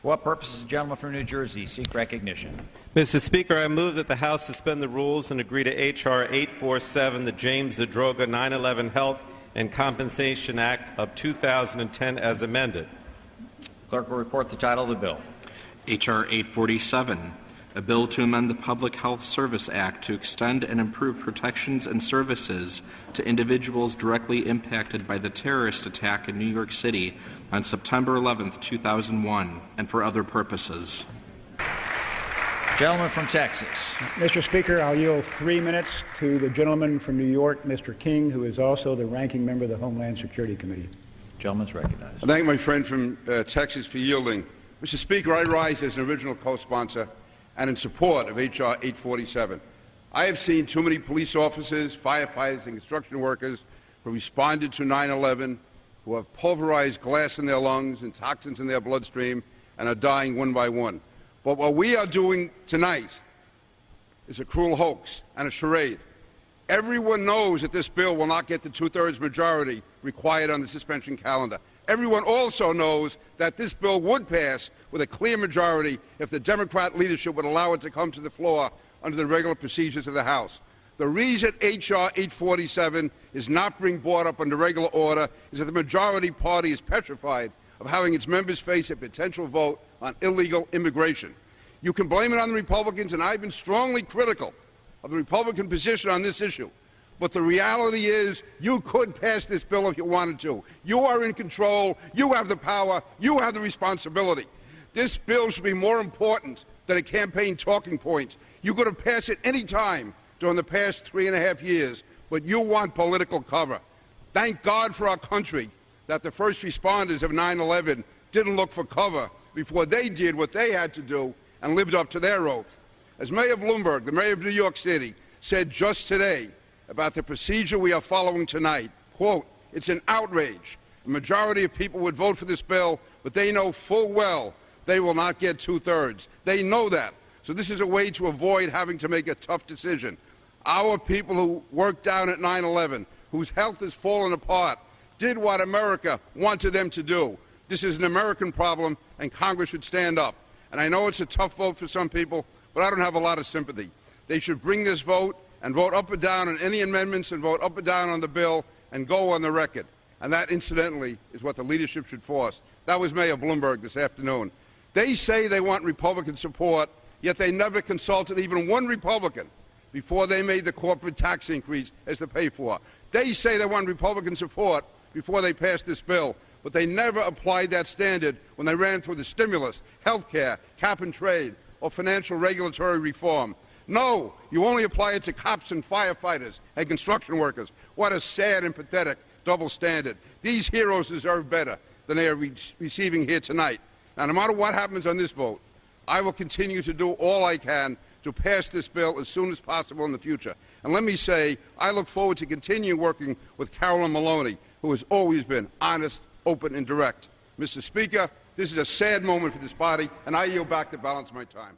For what purposes the gentleman from New Jersey seek recognition? Mr. Speaker, I move that the House suspend the rules and agree to H.R. 847, the James Zadroga 9/11 Health and Compensation Act of 2010 as amended. Clerk will report the title of the bill. H.R. 847, a bill to amend the Public Health Service Act to extend and improve protections and services to individuals directly impacted by the terrorist attack in New York City on September 11, 2001, and for other purposes. Gentleman from Texas. Mr. Speaker, I'll yield 3 minutes to the gentleman from New York, Mr. King, who is also the ranking member of the Homeland Security Committee. Gentleman's recognized. I thank my friend from Texas for yielding. Mr. Speaker, I rise as an original co-sponsor and in support of H.R. 847. I have seen too many police officers, firefighters, and construction workers who responded to 9/11 who have pulverized glass in their lungs and toxins in their bloodstream and are dying one by one. But what we are doing tonight is a cruel hoax and a charade. Everyone knows that this bill will not get the two-thirds majority required on the suspension calendar. Everyone also knows that this bill would pass with a clear majority if the Democrat leadership would allow it to come to the floor under the regular procedures of the House. The reason H.R. 847 is not being brought up under regular order is that the majority party is petrified of having its members face a potential vote on illegal immigration. You can blame it on the Republicans, and I've been strongly critical of the Republican position on this issue. But the reality is you could pass this bill if you wanted to. You are in control. You have the power. You have the responsibility. This bill should be more important than a campaign talking point. You could have passed it any time during the past 3.5 years, but you want political cover. Thank God for our country that the first responders of 9/11 didn't look for cover before they did what they had to do and lived up to their oath. As Mayor Bloomberg, the mayor of New York City, said just today about the procedure we are following tonight, quote, "It's an outrage. A majority of people would vote for this bill, but they know full well they will not get two-thirds. They know that. So this is a way to avoid having to make a tough decision. Our people who worked down at 9/11, whose health has fallen apart, did what America wanted them to do. This is an American problem, and Congress should stand up. And I know it's a tough vote for some people, but I don't have a lot of sympathy. They should bring this vote and vote up or down on any amendments and vote up or down on the bill and go on the record. And that, incidentally, is what the leadership should force." That was Mayor Bloomberg this afternoon. They say they want Republican support, yet they never consulted even one Republican before they made the corporate tax increase as the pay for. They say they want Republican support before they passed this bill, but they never applied that standard when they ran through the stimulus, health care, cap and trade, or financial regulatory reform. No, you only apply it to cops and firefighters and construction workers. What a sad and pathetic double standard. These heroes deserve better than they are receiving here tonight. Now, no matter what happens on this vote, I will continue to do all I can to pass this bill as soon as possible in the future. And let me say, I look forward to continue working with Carolyn Maloney, who has always been honest, open, and direct. Mr. Speaker, this is a sad moment for this body, and I yield back the balance of my time.